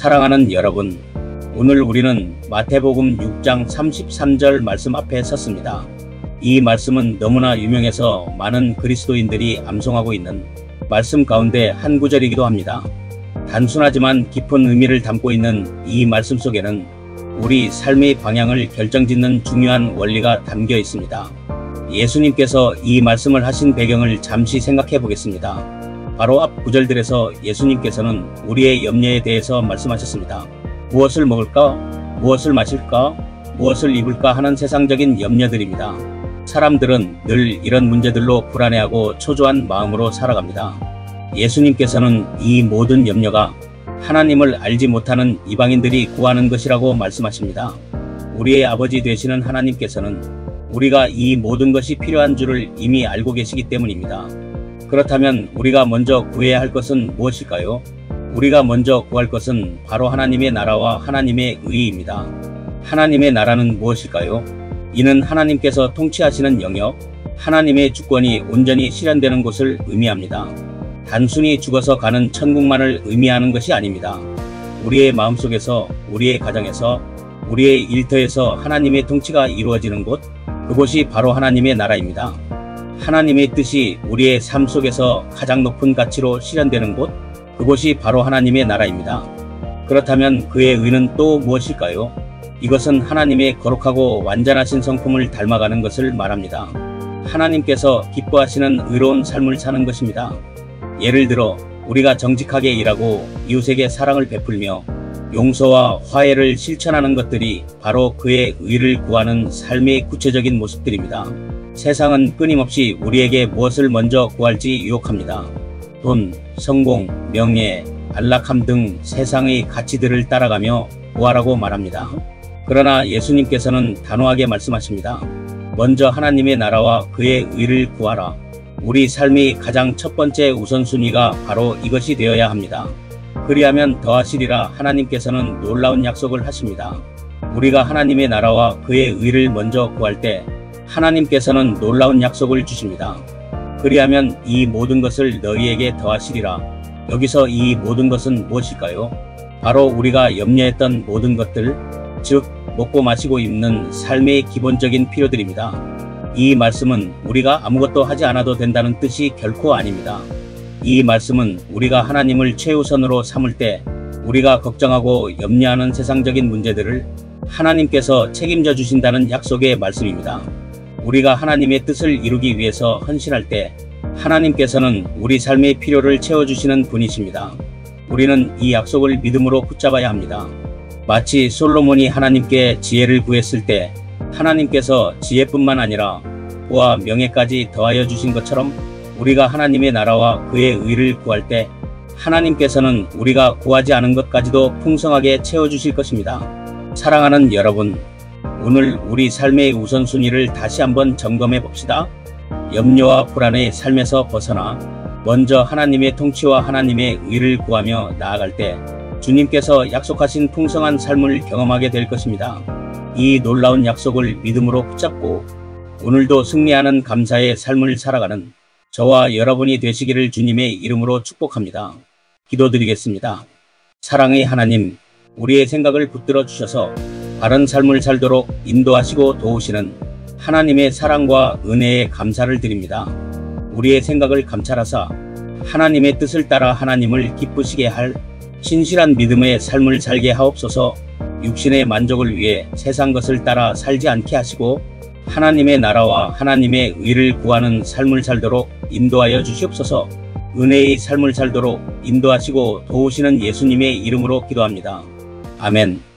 사랑하는 여러분, 오늘 우리는 마태복음 6장 33절 말씀 앞에 섰습니다. 이 말씀은 너무나 유명해서 많은 그리스도인들이 암송하고 있는 말씀 가운데 한 구절이기도 합니다. 단순하지만 깊은 의미를 담고 있는 이 말씀 속에는 우리 삶의 방향을 결정짓는 중요한 원리가 담겨 있습니다. 예수님께서 이 말씀을 하신 배경을 잠시 생각해 보겠습니다. 바로 앞 구절들에서 예수님께서는 우리의 염려에 대해서 말씀하셨습니다. 무엇을 먹을까? 무엇을 마실까? 무엇을 입을까 하는 세상적인 염려들입니다. 사람들은 늘 이런 문제들로 불안해하고 초조한 마음으로 살아갑니다. 예수님께서는 이 모든 염려가 하나님을 알지 못하는 이방인들이 구하는 것이라고 말씀하십니다. 우리의 아버지 되시는 하나님께서는 우리가 이 모든 것이 필요한 줄을 이미 알고 계시기 때문입니다. 그렇다면 우리가 먼저 구해야 할 것은 무엇일까요? 우리가 먼저 구할 것은 바로 하나님의 나라와 하나님의 의의입니다. 하나님의 나라는 무엇일까요? 이는 하나님께서 통치하시는 영역, 하나님의 주권이 온전히 실현되는 곳을 의미합니다. 단순히 죽어서 가는 천국만을 의미하는 것이 아닙니다. 우리의 마음속에서, 우리의 가정에서, 우리의 일터에서 하나님의 통치가 이루어지는 곳, 그곳이 바로 하나님의 나라입니다. 하나님의 뜻이 우리의 삶 속에서 가장 높은 가치로 실현되는 곳, 그곳이 바로 하나님의 나라입니다. 그렇다면 그의 의는 또 무엇일까요? 이것은 하나님의 거룩하고 완전하신 성품을 닮아가는 것을 말합니다. 하나님께서 기뻐하시는 의로운 삶을 사는 것입니다. 예를 들어 우리가 정직하게 일하고 이웃에게 사랑을 베풀며 용서와 화해를 실천하는 것들이 바로 그의 의를 구하는 삶의 구체적인 모습들입니다. 세상은 끊임없이 우리에게 무엇을 먼저 구할지 유혹합니다. 돈, 성공, 명예, 안락함 등 세상의 가치들을 따라가며 구하라고 말합니다. 그러나 예수님께서는 단호하게 말씀하십니다. 먼저 하나님의 나라와 그의 의를 구하라. 우리 삶의 가장 첫 번째 우선순위가 바로 이것이 되어야 합니다. 그리하면 더하시리라. 하나님께서는 놀라운 약속을 하십니다. 우리가 하나님의 나라와 그의 의를 먼저 구할 때 하나님께서는 놀라운 약속을 주십니다. 그리하면 이 모든 것을 너희에게 더하시리라. 여기서 이 모든 것은 무엇일까요? 바로 우리가 염려했던 모든 것들, 즉 먹고 마시고 입는 삶의 기본적인 필요들입니다. 이 말씀은 우리가 아무것도 하지 않아도 된다는 뜻이 결코 아닙니다. 이 말씀은 우리가 하나님을 최우선으로 삼을 때 우리가 걱정하고 염려하는 세상적인 문제들을 하나님께서 책임져 주신다는 약속의 말씀입니다. 우리가 하나님의 뜻을 이루기 위해서 헌신할 때 하나님께서는 우리 삶의 필요를 채워주시는 분이십니다. 우리는 이 약속을 믿음으로 붙잡아야 합니다. 마치 솔로몬이 하나님께 지혜를 구했을 때 하나님께서 지혜뿐만 아니라 부와 명예까지 더하여 주신 것처럼 우리가 하나님의 나라와 그의 의를 구할 때 하나님께서는 우리가 구하지 않은 것까지도 풍성하게 채워주실 것입니다. 사랑하는 여러분, 오늘 우리 삶의 우선순위를 다시 한번 점검해 봅시다. 염려와 불안의 삶에서 벗어나 먼저 하나님의 통치와 하나님의 의를 구하며 나아갈 때 주님께서 약속하신 풍성한 삶을 경험하게 될 것입니다. 이 놀라운 약속을 믿음으로 붙잡고 오늘도 승리하는 감사의 삶을 살아가는 저와 여러분이 되시기를 주님의 이름으로 축복합니다. 기도드리겠습니다. 사랑의 하나님, 우리의 생각을 붙들어 주셔서 바른 삶을 살도록 인도하시고 도우시는 하나님의 사랑과 은혜에 감사를 드립니다. 우리의 생각을 감찰하사 하나님의 뜻을 따라 하나님을 기쁘시게 할 신실한 믿음의 삶을 살게 하옵소서. 육신의 만족을 위해 세상 것을 따라 살지 않게 하시고 하나님의 나라와 하나님의 의를 구하는 삶을 살도록 인도하여 주시옵소서. 은혜의 삶을 살도록 인도하시고 도우시는 예수님의 이름으로 기도합니다. 아멘.